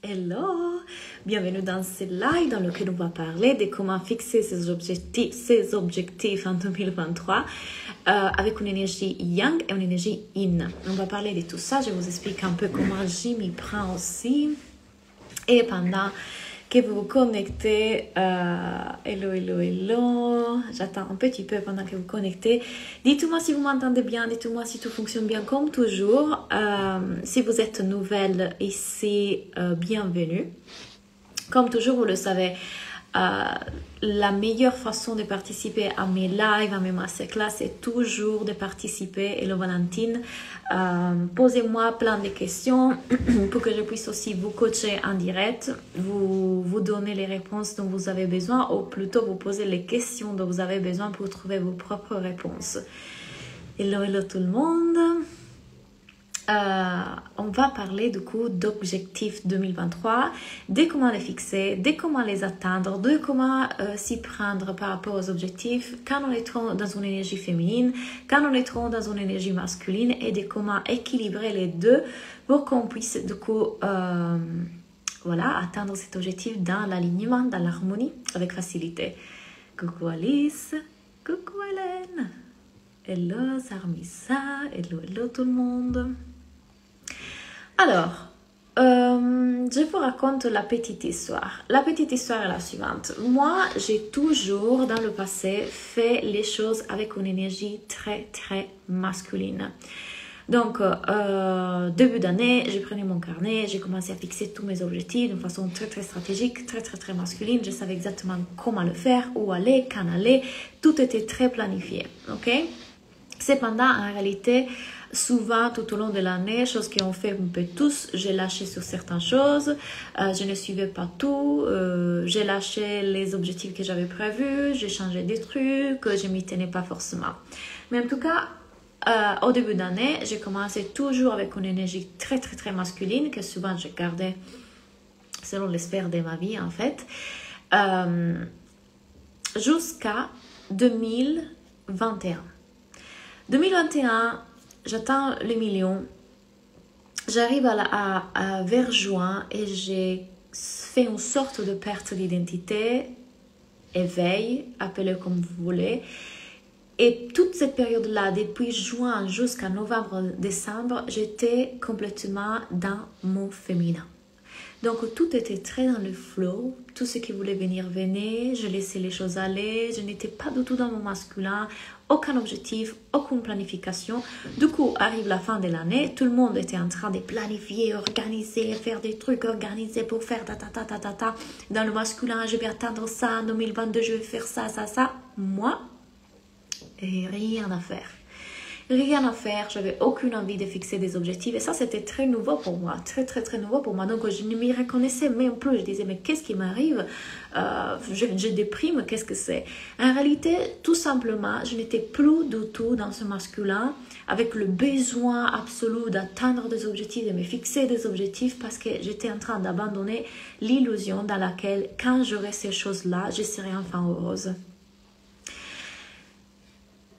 Hello, bienvenue dans ce live dans lequel on va parler de comment fixer ses objectifs en 2023 avec une énergie yang et une énergie yin. On va parler de tout ça, je vous explique un peu comment j'y m'y prends aussi. Et pendant que vous vous connectez, hello, j'attends un petit peu pendant que vous vous connectez. Dites-moi si vous m'entendez bien, dites-moi si tout fonctionne bien comme toujours. Si vous êtes nouvelle ici, bienvenue. Comme toujours, vous le savez, la meilleure façon de participer à mes lives, à mes masterclass, c'est toujours de participer. Hello Valentine, posez-moi plein de questions pour que je puisse aussi vous coacher en direct, vous donner les réponses dont vous avez besoin ou plutôt vous poser les questions dont vous avez besoin pour trouver vos propres réponses. Hello tout le monde. On va parler du coup d'objectifs 2023, de comment les fixer, de comment les atteindre, de comment s'y prendre par rapport aux objectifs quand on est trop dans une énergie féminine, quand on est trop dans une énergie masculine et de comment équilibrer les deux pour qu'on puisse du coup atteindre cet objectif dans l'alignement, dans l'harmonie avec facilité. Coucou Alice, coucou Hélène, hello Sarmissa, hello tout le monde. Alors, je vous raconte la petite histoire. La petite histoire est la suivante. Moi, j'ai toujours, dans le passé, fait les choses avec une énergie très, très masculine. Donc, début d'année, j'ai pris mon carnet, j'ai commencé à fixer tous mes objectifs de façon très, très stratégique, très, très, très masculine. Je savais exactement comment le faire, où aller, quand aller. Tout était très planifié, ok? Cependant, en réalité, souvent, tout au long de l'année, chose qu'on fait un peu tous, j'ai lâché sur certaines choses, je ne suivais pas tout, j'ai lâché les objectifs que j'avais prévus, j'ai changé des trucs, je m'y tenais pas forcément. Mais en tout cas, au début d'année, j'ai commencé toujours avec une énergie très, très, très masculine que souvent je gardais selon les sphères de ma vie, en fait, jusqu'à 2021. 2021, j'atteins les millions, j'arrive vers juin et j'ai fait une sorte de perte d'identité, éveil, appelez comme vous voulez. Et toute cette période-là, depuis juin jusqu'à novembre-décembre, j'étais complètement dans mon féminin. Donc tout était très dans le flow, tout ce qui voulait venir venait, je laissais les choses aller, je n'étais pas du tout dans mon masculin, aucun objectif, aucune planification. Du coup, arrive la fin de l'année, tout le monde était en train de planifier, organiser, faire des trucs organisés pour faire ta. Dans le masculin, je vais atteindre ça, en 2022, je vais faire ça. Moi, rien à faire. Rien à faire, j'avais aucune envie de fixer des objectifs et ça c'était très nouveau pour moi, très très très nouveau pour moi, donc je ne m'y reconnaissais même plus, je disais mais qu'est-ce qui m'arrive, je déprime, qu'est-ce que c'est? En réalité, tout simplement, je n'étais plus du tout dans ce masculin avec le besoin absolu d'atteindre des objectifs, de me fixer des objectifs parce que j'étais en train d'abandonner l'illusion dans laquelle quand j'aurais ces choses-là, je serais enfin heureuse.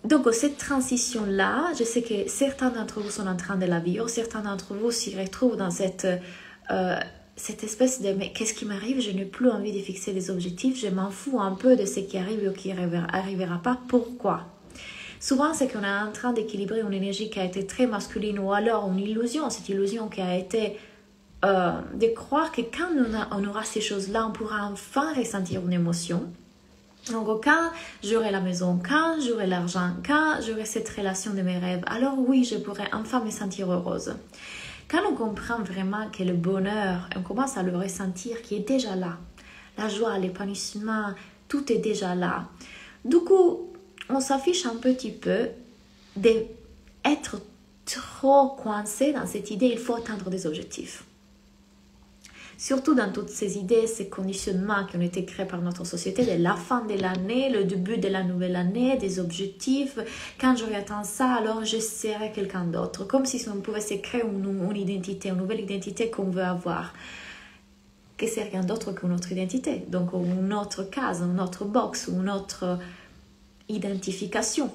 Donc, cette transition-là, je sais que certains d'entre vous sont en train de la vivre, certains d'entre vous s'y retrouvent dans cette espèce de « mais qu'est-ce qui m'arrive? Je n'ai plus envie de fixer des objectifs, je m'en fous un peu de ce qui arrive ou qui arrivera pas. Pourquoi ?» Souvent, c'est qu'on est en train d'équilibrer une énergie qui a été très masculine ou alors une illusion, cette illusion qui a été de croire que quand on aura ces choses-là, on pourra enfin ressentir une émotion. Donc, quand j'aurai la maison, quand j'aurai l'argent, quand j'aurai cette relation de mes rêves, alors oui, je pourrai enfin me sentir heureuse. Quand on comprend vraiment que le bonheur, on commence à le ressentir qui est déjà là, la joie, l'épanouissement, tout est déjà là. Du coup, on s'affiche un petit peu d'être trop coincé dans cette idée, il faut atteindre des objectifs. Surtout dans toutes ces idées, ces conditionnements qui ont été créés par notre société, de la fin de l'année, le début de la nouvelle année, des objectifs. Quand j'aurai atteint ça, alors je serai quelqu'un d'autre. Comme si on pouvait se créer une identité, une nouvelle identité qu'on veut avoir. Que c'est rien d'autre qu'une autre identité. Donc une autre case, une autre box, une autre identification.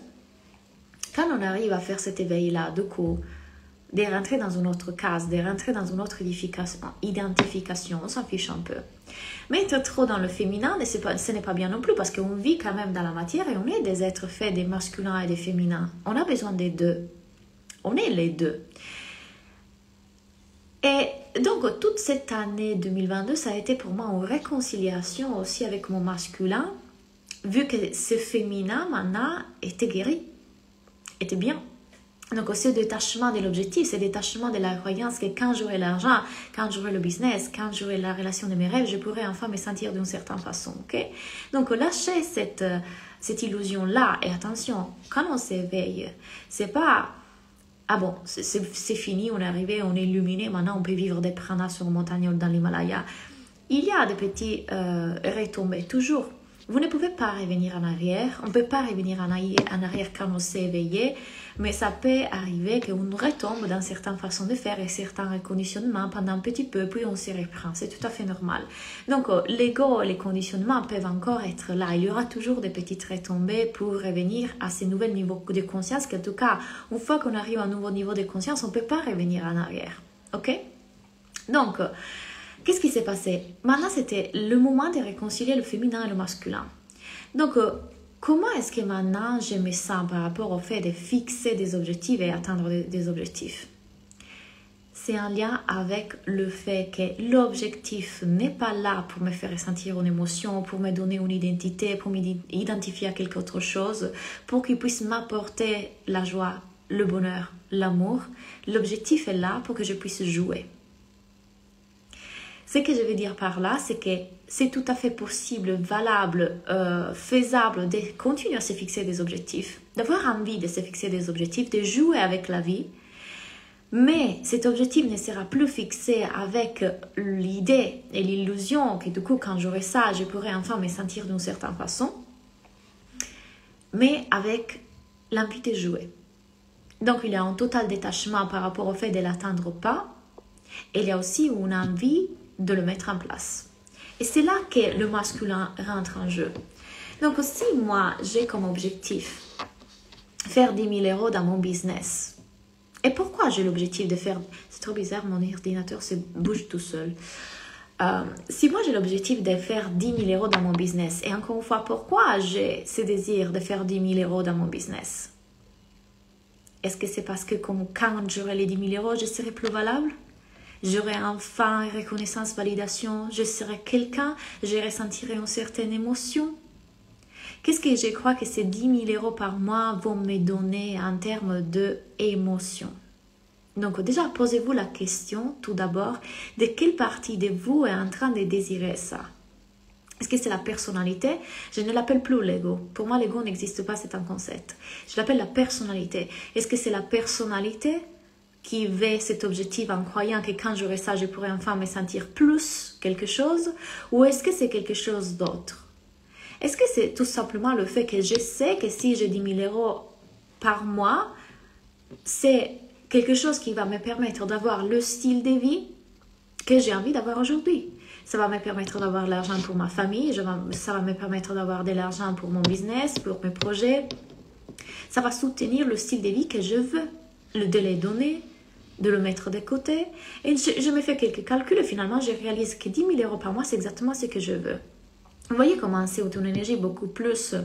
Quand on arrive à faire cet éveil-là, du coup, de rentrer dans une autre case, de rentrer dans une autre identification, on s'en fiche un peu. Mais être trop dans le féminin, ce n'est pas bien non plus, parce qu'on vit quand même dans la matière et on est des êtres faits des masculins et des féminins. On a besoin des deux. On est les deux. Et donc, toute cette année 2022, ça a été pour moi une réconciliation aussi avec mon masculin, vu que ce féminin, maintenant, était guéri, était bien. Donc, aussi le détachement de l'objectif, c'est le détachement de la croyance que quand j'aurai l'argent, quand j'aurai le business, quand j'aurai la relation de mes rêves, je pourrai enfin me sentir d'une certaine façon. Okay? Donc, lâcher cette illusion-là, et attention, quand on s'éveille, c'est pas ah bon, c'est fini, on est arrivé, on est illuminé, maintenant on peut vivre des pranas sur une montagne dans l'Himalaya. Il y a des petits retombées, toujours. Vous ne pouvez pas revenir en arrière, on ne peut pas revenir en arrière quand on s'est éveillé, mais ça peut arriver qu'on retombe dans certaines façons de faire et certains reconditionnements pendant un petit peu, puis on se reprend, c'est tout à fait normal. Donc l'ego et les conditionnements peuvent encore être là, il y aura toujours des petites retombées pour revenir à ces nouveaux niveaux de conscience, qu'en tout cas, une fois qu'on arrive à un nouveau niveau de conscience, on ne peut pas revenir en arrière, ok? Donc, qu'est-ce qui s'est passé? Maintenant, c'était le moment de réconcilier le féminin et le masculin. Donc, comment est-ce que maintenant je me sens par rapport au fait de fixer des objectifs et atteindre des objectifs? C'est en lien avec le fait que l'objectif n'est pas là pour me faire ressentir une émotion, pour me donner une identité, pour m'identifier à quelque autre chose, pour qu'il puisse m'apporter la joie, le bonheur, l'amour. L'objectif est là pour que je puisse jouer. Ce que je veux dire par là, c'est que c'est tout à fait possible, valable, faisable de continuer à se fixer des objectifs, d'avoir envie de se fixer des objectifs, de jouer avec la vie. Mais cet objectif ne sera plus fixé avec l'idée et l'illusion que du coup, quand j'aurai ça, je pourrai enfin me sentir d'une certaine façon, mais avec l'envie de jouer. Donc, il y a un total détachement par rapport au fait de l'atteindre ou pas. Et il y a aussi une envie de le mettre en place. Et c'est là que le masculin rentre en jeu. Donc, si moi, j'ai comme objectif faire 10 000 € dans mon business, et pourquoi j'ai l'objectif de faire... C'est trop bizarre, mon ordinateur se bouge tout seul. Si moi, j'ai l'objectif de faire 10 000 € dans mon business, et encore une fois, pourquoi j'ai ce désir de faire 10 000 € dans mon business? Est-ce que c'est parce que quand j'aurai les 10 000 €, je serai plus valable? J'aurai enfin reconnaissance, validation, je serai quelqu'un, je ressentirai une certaine émotion. Qu'est-ce que je crois que ces 10 000 € par mois vont me donner en termes d'émotion? Donc déjà, posez-vous la question tout d'abord, de quelle partie de vous est en train de désirer ça? Est-ce que c'est la personnalité? Je ne l'appelle plus l'ego. Pour moi, l'ego n'existe pas, c'est un concept. Je l'appelle la personnalité. Est-ce que c'est la personnalité qui veut cet objectif en croyant que quand j'aurai ça, je pourrai enfin me sentir plus quelque chose? Ou est-ce que c'est quelque chose d'autre? Est-ce que c'est tout simplement le fait que je sais que si j'ai 10 000 € par mois, c'est quelque chose qui va me permettre d'avoir le style de vie que j'ai envie d'avoir aujourd'hui? Ça va me permettre d'avoir de l'argent pour ma famille, ça va me permettre d'avoir de l'argent pour mon business, pour mes projets. Ça va soutenir le style de vie que je veux, de les donner, de le mettre de côté. Et je me fais quelques calculs et finalement, je réalise que 10 000 € par mois, c'est exactement ce que je veux. Vous voyez comment c'est une énergie beaucoup plus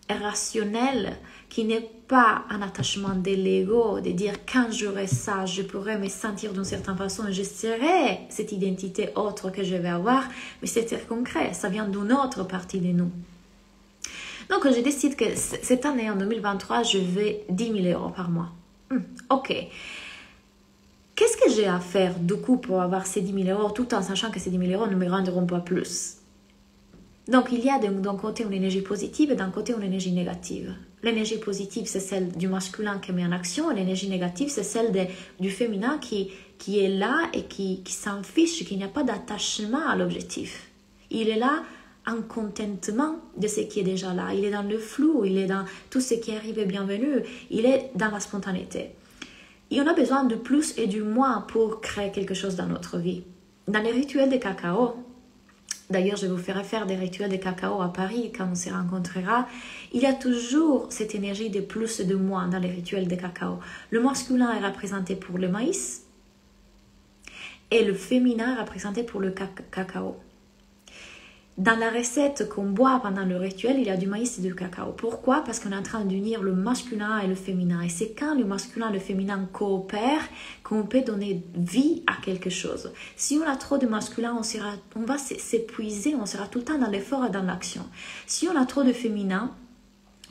rationnelle, qui n'est pas un attachement de l'ego, de dire quand j'aurai ça, je pourrai me sentir d'une certaine façon, je serai cette identité autre que je vais avoir, mais c'est très concret, ça vient d'une autre partie de nous. Donc je décide que cette année, en 2023, je vais 10 000 € par mois. Ok. Qu'est-ce que j'ai à faire du coup pour avoir ces 10 000 € tout en sachant que ces 10 000 € ne me rendront pas plus? Donc, il y a d'un côté une énergie positive et d'un côté une énergie négative. L'énergie positive, c'est celle du masculin qui met en action, et l'énergie négative, c'est celle du féminin qui est là et qui s'en fiche, qui n'y a pas d'attachement à l'objectif. Il est là en contentement de ce qui est déjà là. Il est dans le flou, il est dans tout ce qui arrive et bienvenu, il est dans la spontanéité. Et on a besoin de plus et du moins pour créer quelque chose dans notre vie. Dans les rituels de cacao, D'ailleurs, je vous ferai faire des rituels de cacao à Paris quand on se rencontrera. Il y a toujours cette énergie de plus et de moins dans les rituels de cacao. Le masculin est représenté pour le maïs et le féminin est représenté pour le cacao. Dans la recette qu'on boit pendant le rituel, il y a du maïs et du cacao. Pourquoi? Parce qu'on est en train d'unir le masculin et le féminin. Et c'est quand le masculin et le féminin coopèrent qu'on peut donner vie à quelque chose. Si on a trop de masculin, on va s'épuiser, on sera tout le temps dans l'effort et dans l'action. Si on a trop de féminin,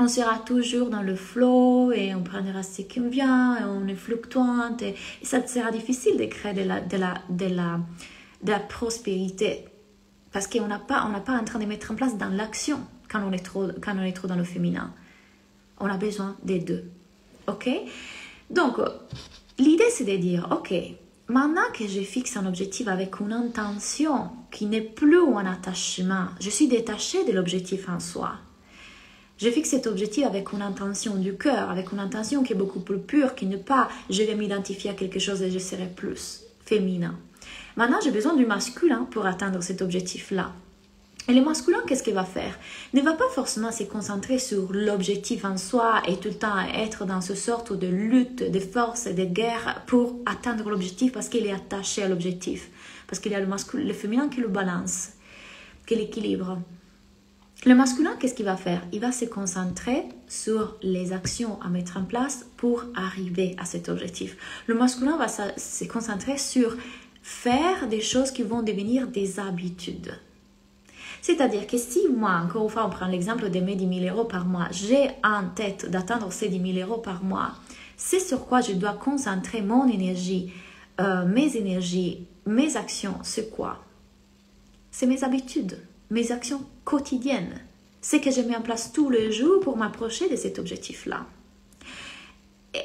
on sera toujours dans le flow et on prendra ce qui vient, et on est fluctuante. Et ça sera difficile de créer de la prospérité. Parce qu'on n'a pas en train de mettre en place dans l'action quand on est trop dans le féminin. On a besoin des deux. Ok? Donc, l'idée c'est de dire, ok, maintenant que je fixe un objectif avec une intention qui n'est plus un attachement, je suis détachée de l'objectif en soi. Je fixe cet objectif avec une intention du cœur, avec une intention qui est beaucoup plus pure, qui n'est pas je vais m'identifier à quelque chose et je serai plus féminin. Maintenant, j'ai besoin du masculin pour atteindre cet objectif-là. Et le masculin, qu'est-ce qu'il va faire? Ne va pas forcément se concentrer sur l'objectif en soi et tout le temps être dans ce sorte de lutte, de force et de guerre pour atteindre l'objectif parce qu'il est attaché à l'objectif. Parce qu'il y a le féminin qui le balance, qui l'équilibre. Le masculin, qu'est-ce qu'il va faire? Il va se concentrer sur les actions à mettre en place pour arriver à cet objectif. Le masculin va se concentrer sur faire des choses qui vont devenir des habitudes. C'est-à-dire que si moi, encore une fois, on prend l'exemple de mes 10 000 € par mois, j'ai en tête d'atteindre ces 10 000 € par mois, c'est sur quoi je dois concentrer mon énergie, mes actions, c'est quoi? C'est mes habitudes, mes actions quotidiennes. C'est que je mets en place tous les jours pour m'approcher de cet objectif-là.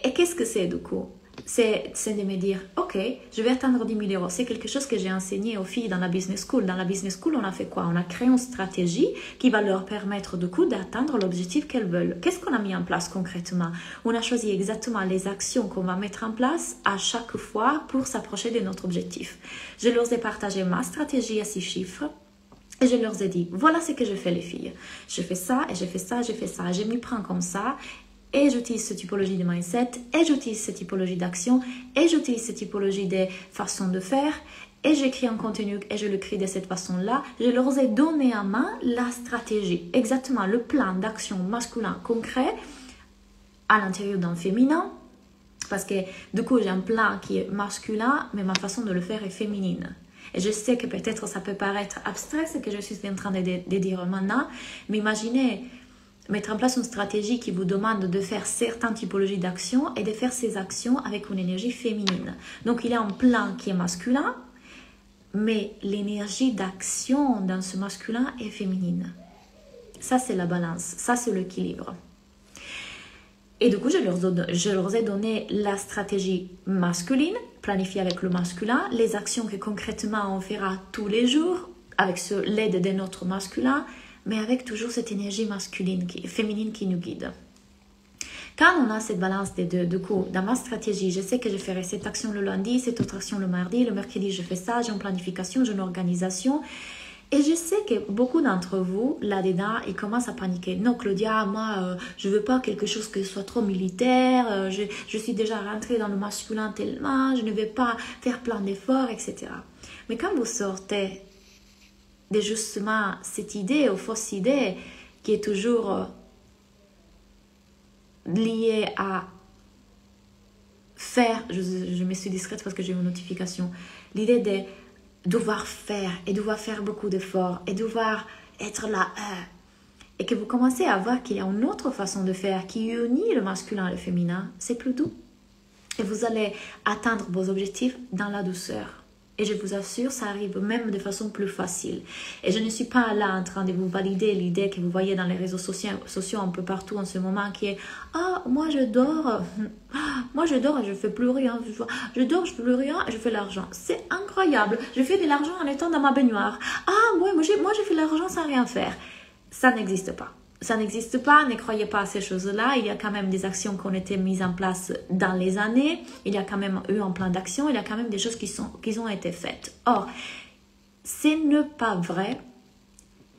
Et qu'est-ce que c'est du coup? C'est de me dire, ok, je vais atteindre 10 000 €. C'est quelque chose que j'ai enseigné aux filles dans la business school. Dans la business school, on a fait quoi? On a créé une stratégie qui va leur permettre du coup d'atteindre l'objectif qu'elles veulent. Qu'est-ce qu'on a mis en place concrètement? On a choisi exactement les actions qu'on va mettre en place à chaque fois pour s'approcher de notre objectif. Je leur ai partagé ma stratégie à 6 chiffres. Et je leur ai dit, voilà ce que je fais les filles. Je fais ça, et je fais ça, je fais ça. Je m'y prends comme ça. Et j'utilise cette typologie de mindset, et j'utilise cette typologie d'action, et j'utilise cette typologie de façon de faire, et j'écris un contenu et je l'écris de cette façon-là. Je leur ai donné en main la stratégie, exactement le plan d'action masculin concret à l'intérieur d'un féminin, parce que du coup j'ai un plan qui est masculin, mais ma façon de le faire est féminine. Et je sais que peut-être ça peut paraître abstrait ce que je suis en train de dire maintenant, mais imaginez mettre en place une stratégie qui vous demande de faire certaines typologies d'actions et de faire ces actions avec une énergie féminine. Donc, il y a un plan qui est masculin, mais l'énergie d'action dans ce masculin est féminine. Ça, c'est la balance. Ça, c'est l'équilibre. Et du coup, je leur ai donné la stratégie masculine, planifiée avec le masculin, les actions que concrètement on fera tous les jours avec l'aide de notre masculin, mais avec toujours cette énergie féminine qui nous guide. Quand on a cette balance des deux, du coup, dans ma stratégie, je sais que je ferai cette action le lundi, cette autre action le mardi, le mercredi je fais ça, j'ai une planification, j'ai une organisation. Et je sais que beaucoup d'entre vous, là-dedans, ils commencent à paniquer. Non, Claudia, moi, je veux pas quelque chose qui soit trop militaire, je suis déjà rentrée dans le masculin tellement, je ne vais pas faire plein d'efforts, etc. Mais quand vous sortez de justement cette idée ou fausse idée qui est toujours liée à faire, je me suis distraite parce que j'ai une notification, l'idée de devoir faire et devoir faire beaucoup d'efforts et devoir être là et que vous commencez à voir qu'il y a une autre façon de faire qui unit le masculin et le féminin, c'est plus doux et vous allez atteindre vos objectifs dans la douceur. Et je vous assure, ça arrive même de façon plus facile. Et je ne suis pas là en train de vous valider l'idée que vous voyez dans les réseaux sociaux un peu partout en ce moment qui est « Ah, moi je dors et je fais plus rien. Je dors, je fais plus rien et je fais l'argent. C'est incroyable. Je fais de l'argent en étant dans ma baignoire. Ah, moi je fais de l'argent sans rien faire. » Ça n'existe pas. Ça n'existe pas, ne croyez pas à ces choses-là. Il y a quand même des actions qui ont été mises en place dans les années. Il y a quand même eu un plan d'action. Il y a quand même des choses qui ont été faites. Or, ce n'est pas vrai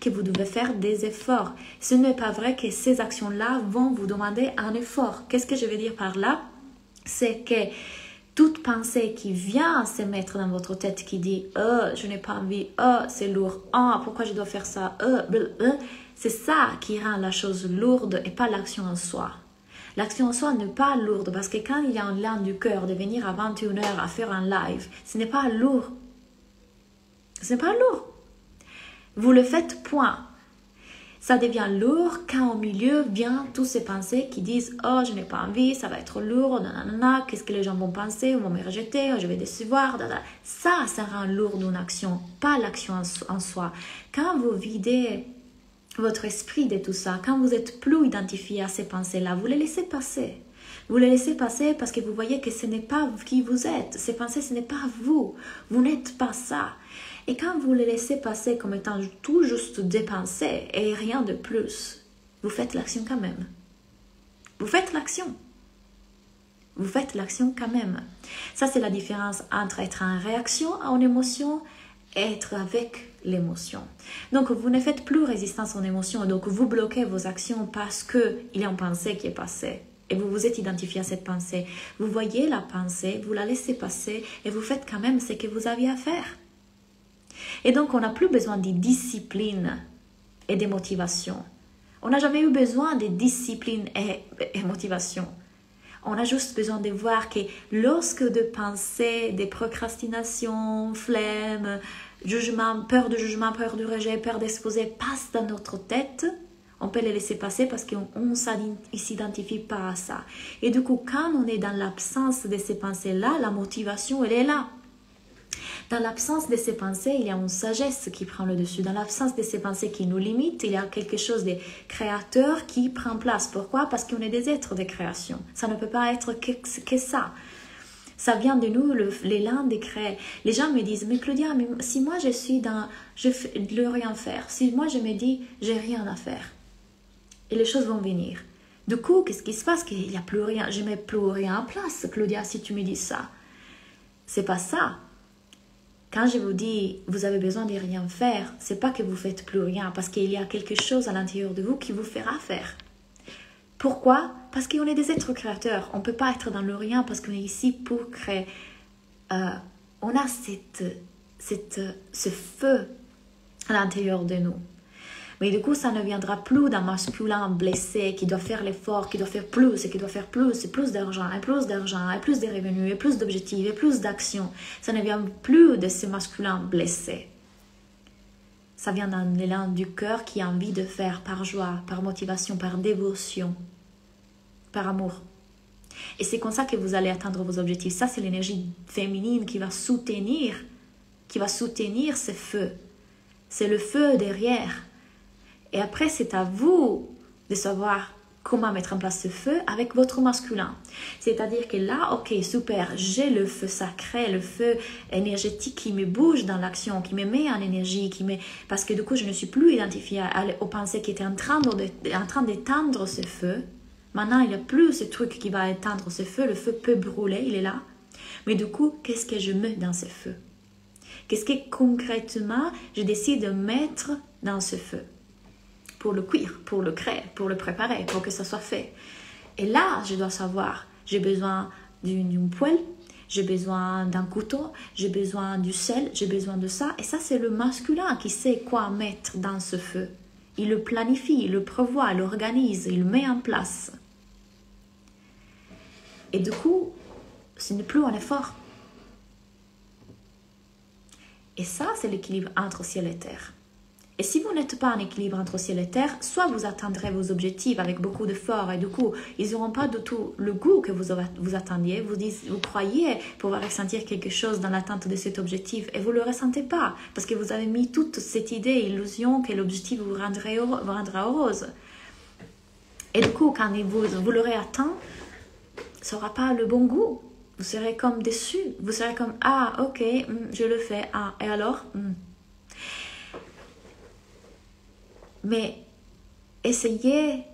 que vous devez faire des efforts. Ce n'est pas vrai que ces actions-là vont vous demander un effort. Qu'est-ce que je veux dire par là? C'est que toute pensée qui vient se mettre dans votre tête, qui dit « je n'ai pas envie, c'est lourd, pourquoi je dois faire ça, c'est ça qui rend la chose lourde et pas l'action en soi. L'action en soi n'est pas lourde parce que quand il y a un élan du cœur de venir à 21 heures à faire un live, ce n'est pas lourd. Ce n'est pas lourd. Vous le faites, point. Ça devient lourd quand au milieu viennent toutes ces pensées qui disent « Oh, je n'ai pas envie, ça va être lourd, nanana, qu'est-ce que les gens vont penser, ils vont me rejeter, je vais décevoir. » Ça rend lourd une action, pas l'action en soi. Quand vous videz votre esprit de tout ça, quand vous êtes plus identifié à ces pensées-là, vous les laissez passer. Vous les laissez passer parce que vous voyez que ce n'est pas qui vous êtes. Ces pensées, ce n'est pas vous. Vous n'êtes pas ça. Et quand vous les laissez passer comme étant tout juste des pensées et rien de plus, vous faites l'action quand même. Vous faites l'action. Vous faites l'action quand même. Ça, c'est la différence entre être en réaction à une émotion et être avec l'émotion. Donc, vous ne faites plus résistance aux émotions. Donc, vous bloquez vos actions parce qu'il y a une pensée qui est passée. Et vous vous êtes identifié à cette pensée. Vous voyez la pensée, vous la laissez passer et vous faites quand même ce que vous aviez à faire. Et donc, on n'a plus besoin de discipline et de motivation. On n'a jamais eu besoin de discipline et motivation. On a juste besoin de voir que lorsque des pensées, des procrastinations, flemme, jugement, peur de jugement, peur du rejet, peur d'exposer passent dans notre tête, on peut les laisser passer parce qu'on ne s'identifie pas à ça. Et du coup, quand on est dans l'absence de ces pensées-là, la motivation, elle est là. Dans l'absence de ces pensées, il y a une sagesse qui prend le dessus. Dans l'absence de ces pensées qui nous limitent, il y a quelque chose de créateur qui prend place. Pourquoi? Parce qu'on est des êtres de création. Ça ne peut pas être que ça. Ça vient de nous, l'élan de créer. Les gens me disent, mais Claudia, mais si moi je suis dans, je fais de rien faire, si moi je me dis, j'ai rien à faire, et les choses vont venir. Du coup, qu'est-ce qui se passe? Qu'il n'y a plus rien, je ne mets plus rien en place, Claudia, si tu me dis ça. C'est pas ça. Quand je vous dis, vous avez besoin de rien faire, c'est pas que vous faites plus rien, parce qu'il y a quelque chose à l'intérieur de vous qui vous fera faire. Pourquoi? Parce qu'on est des êtres créateurs. On ne peut pas être dans le rien parce qu'on est ici pour créer. On a ce feu à l'intérieur de nous. Mais du coup, ça ne viendra plus d'un masculin blessé qui doit faire l'effort, qui doit faire plus, et qui doit faire plus, et plus d'argent, et plus d'argent, et plus de revenus, et plus d'objectifs, et plus d'actions. Ça ne vient plus de ce masculin blessé. Ça vient d'un élan du cœur qui a envie de faire par joie, par motivation, par dévotion, par amour. Et c'est comme ça que vous allez atteindre vos objectifs. Ça, c'est l'énergie féminine qui va soutenir ce feu. C'est le feu derrière. Et après, c'est à vous de savoir comment mettre en place ce feu avec votre masculin. C'est-à-dire que là, ok, super, j'ai le feu sacré, le feu énergétique qui me bouge dans l'action, qui me met en énergie, parce que du coup, je ne suis plus identifiée aux pensées qui étaient en train d'éteindre ce feu. Maintenant, il n'y a plus ce truc qui va éteindre ce feu. Le feu peut brûler, il est là. Mais du coup, qu'est-ce que je mets dans ce feu? Qu'est-ce que concrètement, je décide de mettre dans ce feu? Pour le cuire, pour le créer, pour le préparer, pour que ça soit fait. Et là, je dois savoir, j'ai besoin d'une poêle, j'ai besoin d'un couteau, j'ai besoin du sel, j'ai besoin de ça. Et ça, c'est le masculin qui sait quoi mettre dans ce feu. Il le planifie, il le prévoit, il l'organise, il le met en place. Et du coup, ce n'est plus un effort. Et ça, c'est l'équilibre entre ciel et terre. Et si vous n'êtes pas en équilibre entre ciel et terre, soit vous atteindrez vos objectifs avec beaucoup d'efforts et du coup, ils n'auront pas du tout le goût que vous attendiez. Vous croyez pouvoir ressentir quelque chose dans l'atteinte de cet objectif et vous ne le ressentez pas parce que vous avez mis toute cette idée, illusion que l'objectif vous rendra heureuse. Et du coup, quand vous l'aurez atteint, ça n'aura pas le bon goût. Vous serez comme déçu. Vous serez comme, ah, ok, je le fais. Ah, et alors Mais essayez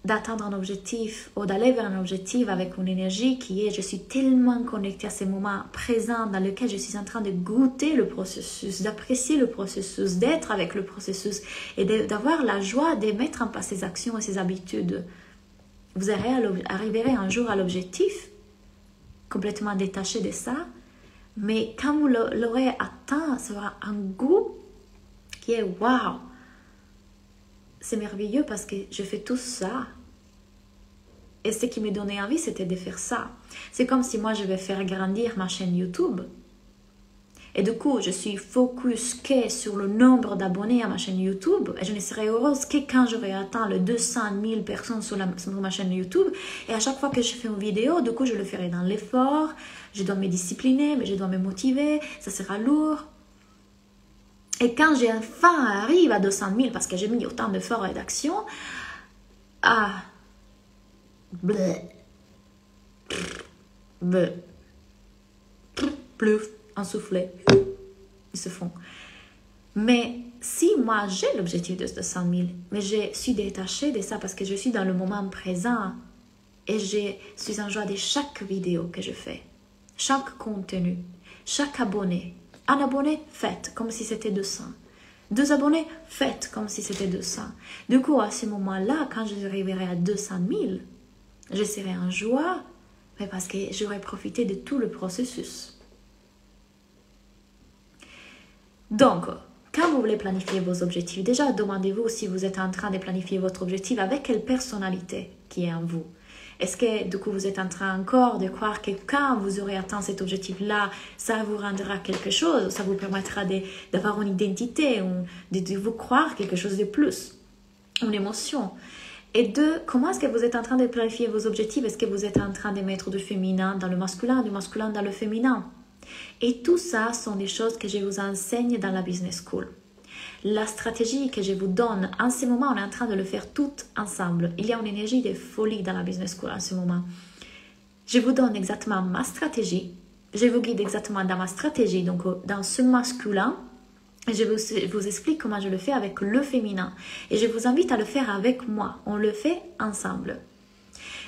d'atteindre un objectif ou d'aller vers un objectif avec une énergie qui est je suis tellement connectée à ces moments présents dans lesquels je suis en train de goûter le processus, d'apprécier le processus, d'être avec le processus et d'avoir la joie de mettre en place ces actions et ces habitudes. Vous arriverez un jour à l'objectif, complètement détaché de ça, mais quand vous l'aurez atteint, ça aura un goût qui est waouh! C'est merveilleux parce que je fais tout ça. Et ce qui me donnait envie, c'était de faire ça. C'est comme si moi, je vais faire grandir ma chaîne YouTube. Et du coup, je suis focus que sur le nombre d'abonnés à ma chaîne YouTube. Et je ne serai heureuse que quand j'aurai atteint les 200 000 personnes sur ma chaîne YouTube. Et à chaque fois que je fais une vidéo, du coup, je le ferai dans l'effort. Je dois me discipliner, mais je dois me motiver. Ça sera lourd. Et quand j'ai enfin arrive à 200 000, parce que j'ai mis autant d'efforts et d'actions, plouf, un soufflet, ils se font. Mais si moi j'ai l'objectif de 200 000, mais je suis détachée de ça parce que je suis dans le moment présent et je suis en joie de chaque vidéo que je fais, chaque contenu, chaque abonné. Un abonné, faites comme si c'était 200. 2 abonnés, faites comme si c'était 200. Du coup, à ce moment-là, quand j'arriverai à 200 000, je serai en joie, mais parce que j'aurai profité de tout le processus. Donc, quand vous voulez planifier vos objectifs, déjà demandez-vous si vous êtes en train de planifier votre objectif avec quelle personnalité qui est en vous. Est-ce que du coup vous êtes en train encore de croire que quand vous aurez atteint cet objectif-là, ça vous rendra quelque chose, ça vous permettra d'avoir une identité, ou de vous croire quelque chose de plus, une émotion. Et deux, comment est-ce que vous êtes en train de planifier vos objectifs? Est-ce que vous êtes en train de mettre du féminin dans le masculin, du masculin dans le féminin? Et tout ça sont des choses que je vous enseigne dans la Business School. La stratégie que je vous donne, en ce moment, on est en train de le faire toutes ensemble. Il y a une énergie de folie dans la Business School en ce moment. Je vous donne exactement ma stratégie. Je vous guide exactement dans ma stratégie, donc dans ce masculin. Et je vous explique comment je le fais avec le féminin. Et je vous invite à le faire avec moi. On le fait ensemble.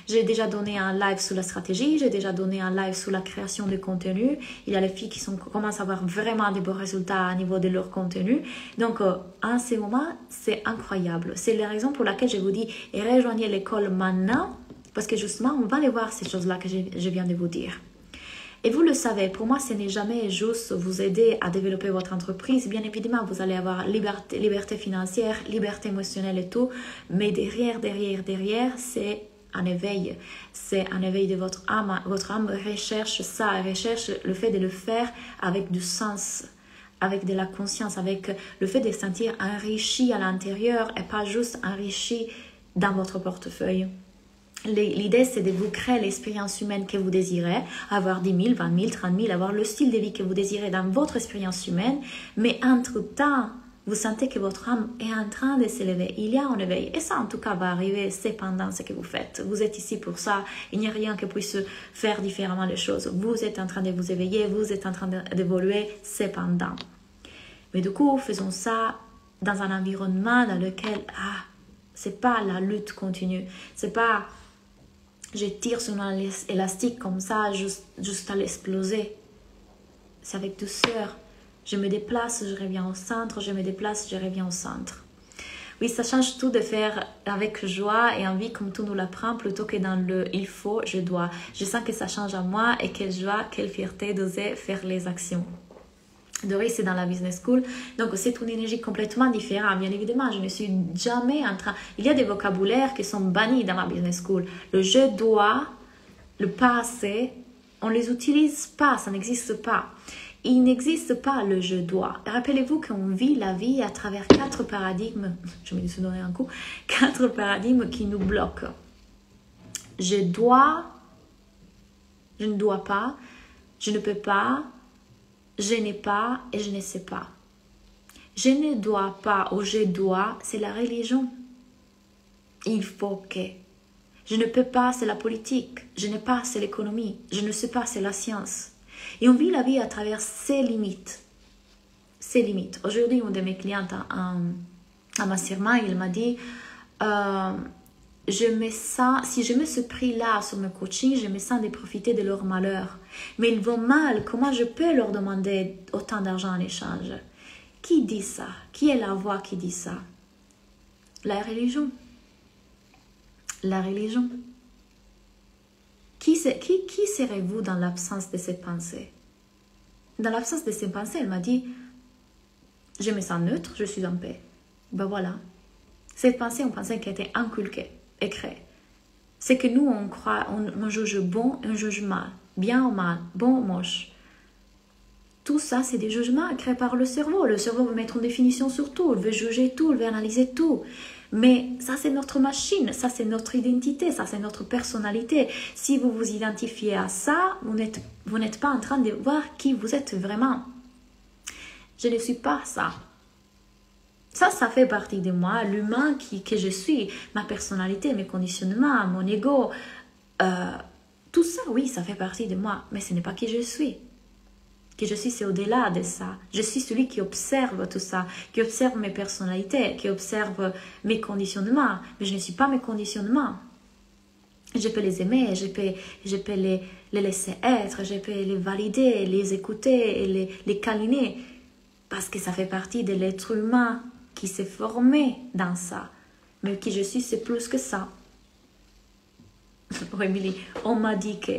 J'ai déjà donné un live sur la stratégie, j'ai déjà donné un live sur la création de contenu. Il y a les filles qui commencent à avoir vraiment de beaux résultats à niveau de leur contenu. Donc, en ce moment, c'est incroyable. C'est la raison pour laquelle je vous dis, rejoignez l'école maintenant, parce que justement, on va aller voir ces choses-là que je viens de vous dire. Et vous le savez, pour moi, ce n'est jamais juste vous aider à développer votre entreprise. Bien évidemment, vous allez avoir liberté financière, liberté émotionnelle et tout. Mais derrière, c'est un éveil. C'est un éveil de votre âme. Votre âme recherche ça, recherche le fait de le faire avec du sens, avec de la conscience, avec le fait de se sentir enrichi à l'intérieur et pas juste enrichi dans votre portefeuille. L'idée, c'est de vous créer l'expérience humaine que vous désirez, avoir 10 000, 20 000, 30 000, avoir le style de vie que vous désirez dans votre expérience humaine, mais entre-temps, vous sentez que votre âme est en train de s'élever. Il y a un éveil. Et ça, en tout cas, va arriver cependant ce que vous faites. Vous êtes ici pour ça. Il n'y a rien qui puisse faire différemment les choses. Vous êtes en train de vous éveiller. Vous êtes en train d'évoluer cependant. Mais du coup, faisons ça dans un environnement dans lequel, c'est pas la lutte continue. C'est pas, je tire sur un élastique comme ça, juste à l'exploser. C'est avec douceur. Je me déplace, je reviens au centre, je me déplace, je reviens au centre. Oui, ça change tout de faire avec joie et envie comme tout nous l'apprend plutôt que dans le « il faut »,« je dois ». Je sens que ça change à moi et quelle joie, quelle fierté d'oser faire les actions. Doris, c'est dans la Business School, donc c'est une énergie complètement différente. Bien évidemment, je ne suis jamais en train... Il y a des vocabulaires qui sont bannis dans ma Business School. Le « je dois », le « passé », on ne les utilise pas, ça n'existe pas. Il n'existe pas le « je dois ». Rappelez-vous qu'on vit la vie à travers 4 paradigmes, je me suis donné un coup, 4 paradigmes qui nous bloquent. Je dois, je ne dois pas, je ne peux pas, je n'ai pas et je ne sais pas. Je ne dois pas ou je dois, c'est la religion. Il faut que. Je ne peux pas, c'est la politique. Je n'ai pas, c'est l'économie. Je ne sais pas, c'est la science. Et on vit la vie à travers ses limites. Ses limites. Aujourd'hui, une de mes clientes à Mastermind, il m'a dit je mets ça, si je mets ce prix-là sur mon coaching, je mets ça de profiter de leur malheur. Mais ils vont mal, comment je peux leur demander autant d'argent en échange? Qui dit ça? Qui est la voix qui dit ça? La religion. La religion. Qui serez-vous dans l'absence de cette pensée? Dans l'absence de cette pensée, elle m'a dit, je me sens neutre, je suis en paix. Ben voilà. Cette pensée, une pensée qui a été inculquée et créée. C'est que nous, on croit, on juge bon, on juge mal. Bien ou mal, bon ou moche. Tout ça, c'est des jugements créés par le cerveau. Le cerveau veut mettre une définition sur tout, il veut juger tout, il veut analyser tout. Mais ça, c'est notre machine, ça, c'est notre identité, ça, c'est notre personnalité. Si vous vous identifiez à ça, vous n'êtes pas en train de voir qui vous êtes vraiment. Je ne suis pas ça. Ça fait partie de moi, l'humain que je suis, ma personnalité, mes conditionnements, mon ego. Tout ça, oui, ça fait partie de moi, mais ce n'est pas qui je suis. Qui je suis, c'est au-delà de ça. Je suis celui qui observe tout ça, qui observe mes personnalités, qui observe mes conditionnements, mais je ne suis pas mes conditionnements. Je peux les aimer, je peux les laisser être, je peux les valider, les écouter, et les câliner, parce que ça fait partie de l'être humain qui s'est formé dans ça. Mais qui je suis, c'est plus que ça. Oh, Émilie, on m'a dit que...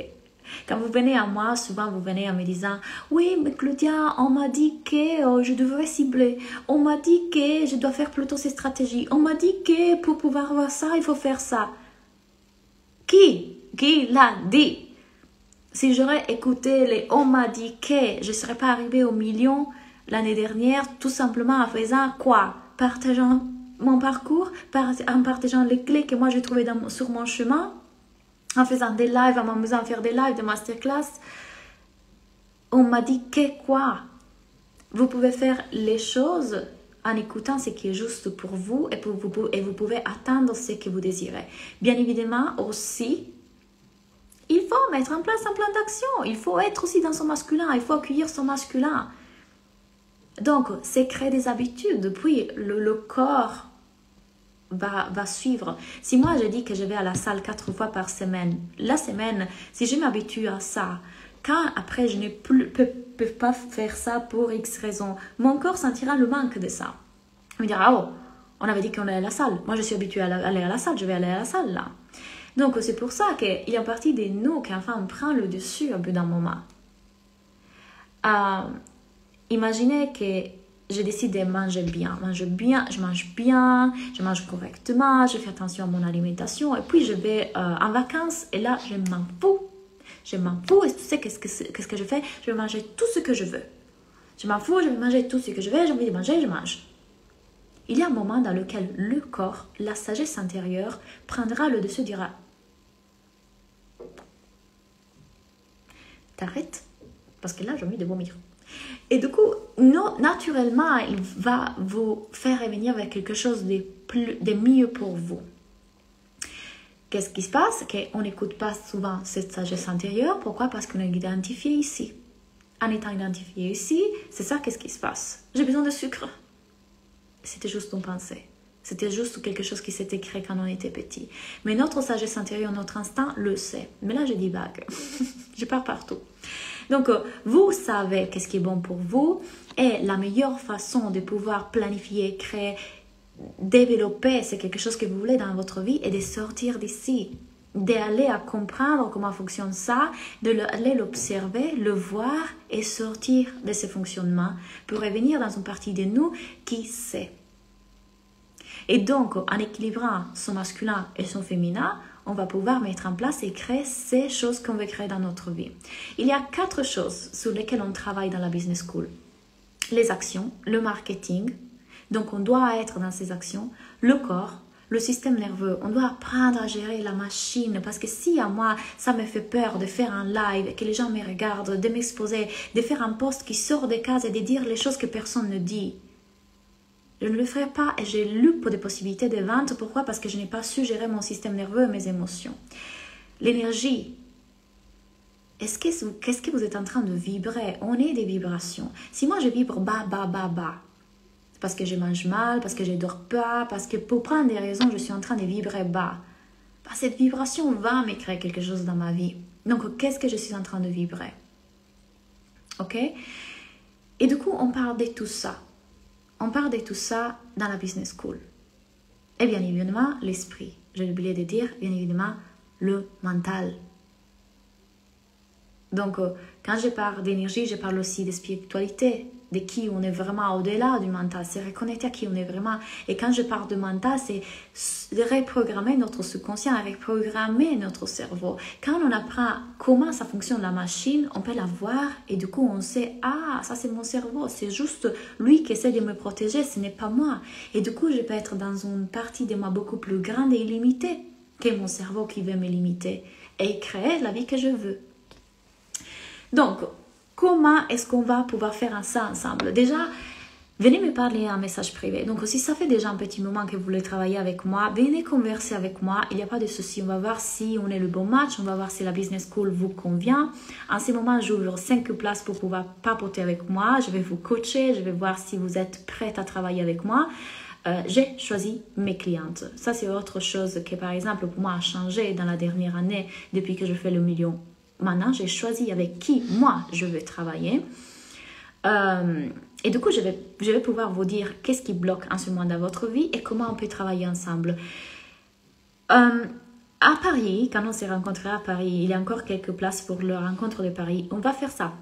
Quand vous venez à moi, souvent vous venez en me disant « Oui, mais Claudia, on m'a dit que je devrais cibler. On m'a dit que je dois faire plutôt ces stratégies. On m'a dit que pour pouvoir voir ça, il faut faire ça. » Qui l'a dit? Si j'aurais écouté les « On m'a dit que », je ne serais pas arrivée au million l'année dernière, tout simplement en faisant quoi? Partageant mon parcours, en partageant les clés que moi j'ai trouvées sur mon chemin, en faisant des lives, en m'amusant à faire des lives, des masterclass. On m'a dit que quoi? Vous pouvez faire les choses en écoutant ce qui est juste pour vous et vous pouvez atteindre ce que vous désirez. Bien évidemment aussi, il faut mettre en place un plan d'action. Il faut être aussi dans son masculin. Il faut accueillir son masculin. Donc, c'est créer des habitudes. Puis, le corps va suivre. Si moi, je dis que je vais à la salle 4 fois par semaine, la semaine, si je m'habitue à ça, quand après je ne peux pas faire ça pour X raisons, mon corps sentira le manque de ça. Il me dira, oh, on avait dit qu'on allait à la salle. Moi, je suis habituée à aller à la salle, je vais aller à la salle là. Donc, c'est pour ça qu'il y a une partie de nous qui enfin prend le dessus un peu d'un moment. Imaginez que je décide de manger bien, je mange correctement, je fais attention à mon alimentation et puis je vais en vacances et là je m'en fous. Je m'en fous et tu sais qu'est-ce que je fais? Je vais manger tout ce que je veux. Je m'en fous, je vais manger tout ce que je veux, j'ai envie de manger, je mange. Il y a un moment dans lequel le corps, la sagesse intérieure, prendra le dessus, dira t'arrêtes parce que là j'ai envie de vomir. Et du coup, naturellement, il va vous faire revenir vers quelque chose de mieux pour vous. Qu'est-ce qui se passe? Qu'on n'écoute pas souvent cette sagesse intérieure. Pourquoi? Parce qu'on est identifié ici. En étant identifié ici, c'est ça, qu'est-ce qui se passe? J'ai besoin de sucre. C'était juste une pensée. C'était juste quelque chose qui s'était créé quand on était petit. Mais notre sagesse intérieure, notre instinct le sait. Mais là, je dis vague. Je pars partout. Donc, vous savez qu'est-ce qui est bon pour vous et la meilleure façon de pouvoir planifier, créer, développer, c'est quelque chose que vous voulez dans votre vie et de sortir d'ici, d'aller à comprendre comment fonctionne ça, d'aller l'observer, le voir et sortir de ces fonctionnements pour revenir dans une partie de nous qui sait. Et donc, en équilibrant son masculin et son féminin, on va pouvoir mettre en place et créer ces choses qu'on veut créer dans notre vie. Il y a 4 choses sur lesquelles on travaille dans la business school. Les actions, le marketing, donc on doit être dans ces actions, le corps, le système nerveux, on doit apprendre à gérer la machine parce que si à moi, ça me fait peur de faire un live, que les gens me regardent, de m'exposer, de faire un post qui sort des cases et de dire les choses que personne ne dit, je ne le ferai pas et j'ai lu pour des possibilités de vente. Pourquoi? Parce que je n'ai pas su gérer mon système nerveux et mes émotions. L'énergie. Qu'est-ce que vous êtes en train de vibrer? On est des vibrations. Si moi je vibre bas, parce que je mange mal, parce que je ne dors pas, parce que pour prendre des raisons, je suis en train de vibrer bas. bah, cette vibration va me créer quelque chose dans ma vie. Donc, qu'est-ce que je suis en train de vibrer? Ok? Et du coup, on parle de tout ça. On parle de tout ça dans la business school. Et bien évidemment, l'esprit. J'ai oublié de dire, bien évidemment, le mental. Donc, quand je parle d'énergie, je parle aussi de spiritualité, de qui on est vraiment au-delà du mental, c'est reconnecter à qui on est vraiment. Et quand je parle de mental, c'est de reprogrammer notre subconscient, reprogrammer notre cerveau. Quand on apprend comment ça fonctionne la machine, on peut la voir et du coup on sait, ah, ça c'est mon cerveau, c'est juste lui qui essaie de me protéger, ce n'est pas moi. Et du coup, je peux être dans une partie de moi beaucoup plus grande et illimitée que mon cerveau qui veut me limiter et créer la vie que je veux. Donc, comment est-ce qu'on va pouvoir faire ça ensemble? Déjà, venez me parler en message privé. Donc, si ça fait déjà un petit moment que vous voulez travailler avec moi, venez converser avec moi. Il n'y a pas de souci. On va voir si on est le bon match. On va voir si la business school vous convient. En ce moment, j'ouvre 5 places pour pouvoir papoter avec moi. Je vais vous coacher. Je vais voir si vous êtes prête à travailler avec moi. J'ai choisi mes clientes. Ça, c'est autre chose que, par exemple, pour moi, a changé dans la dernière année depuis que je fais le million. Maintenant, j'ai choisi avec qui, moi, je veux travailler. Et du coup, je vais pouvoir vous dire qu'est-ce qui bloque en ce moment dans votre vie et comment on peut travailler ensemble. À Paris, quand on s'est rencontrés à Paris, il y a encore quelques places pour le rencontre de Paris. On va faire ça.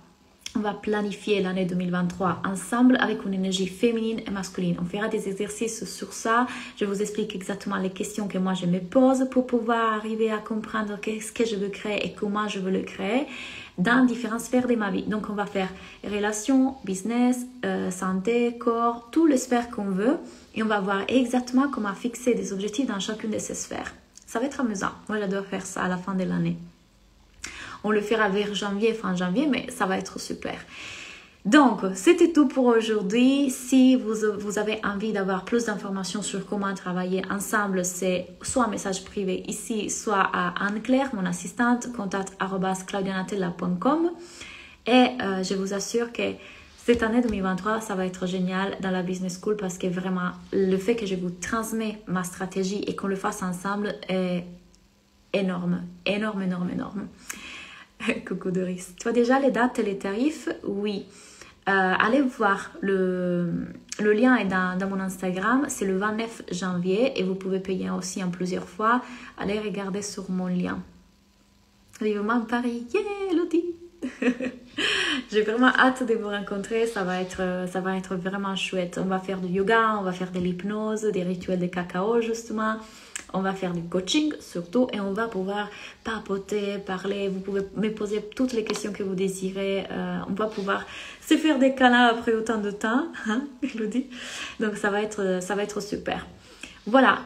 On va planifier l'année 2023 ensemble avec une énergie féminine et masculine. On fera des exercices sur ça. Je vous explique exactement les questions que moi je me pose pour pouvoir arriver à comprendre qu'est-ce que je veux créer et comment je veux le créer dans différentes sphères de ma vie. Donc on va faire relations, business, santé, corps, toutes les sphères qu'on veut. Et on va voir exactement comment fixer des objectifs dans chacune de ces sphères. Ça va être amusant. Moi j'adore faire ça à la fin de l'année. On le fera vers janvier, fin janvier, mais ça va être super. Donc, c'était tout pour aujourd'hui. Si vous avez envie d'avoir plus d'informations sur comment travailler ensemble, c'est soit un message privé ici, soit à Anne-Claire, mon assistante, contact@claudianatella.com. Et je vous assure que cette année 2023, ça va être génial dans la Business School parce que vraiment, le fait que je vous transmets ma stratégie et qu'on le fasse ensemble est énorme, énorme, énorme, énorme. Coucou Doris. Tu as déjà les dates et les tarifs? Oui. Allez voir, le lien est dans mon Instagram, c'est le 29 janvier et vous pouvez payer aussi en plusieurs fois. Allez regarder sur mon lien. Vivement Paris, yeah, Elodie. J'ai vraiment hâte de vous rencontrer, ça va être vraiment chouette. On va faire du yoga, on va faire de l'hypnose, des rituels de cacao justement. On va faire du coaching surtout et on va pouvoir papoter, parler. Vous pouvez me poser toutes les questions que vous désirez. On va pouvoir se faire des câlins après autant de temps, hein, Elodie. Donc ça va être super. Voilà.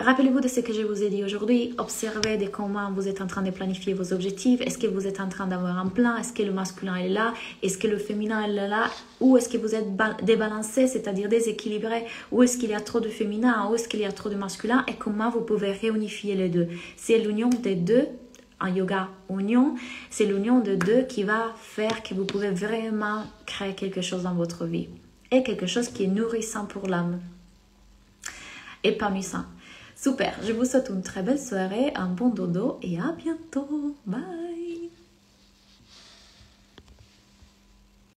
Rappelez-vous de ce que je vous ai dit aujourd'hui. Observez de comment vous êtes en train de planifier vos objectifs. Est-ce que vous êtes en train d'avoir un plan? Est-ce que le masculin est là? Est-ce que le féminin est là? Ou est-ce que vous êtes débalancé, c'est-à-dire déséquilibré? Ou est-ce qu'il y a trop de féminin? Ou est-ce qu'il y a trop de masculin? Et comment vous pouvez réunifier les deux? C'est l'union des deux. En yoga, union, c'est l'union de deux qui va faire que vous pouvez vraiment créer quelque chose dans votre vie. Et quelque chose qui est nourrissant pour l'âme. Épanouissant. Super, je vous souhaite une très belle soirée, un bon dodo et à bientôt. Bye!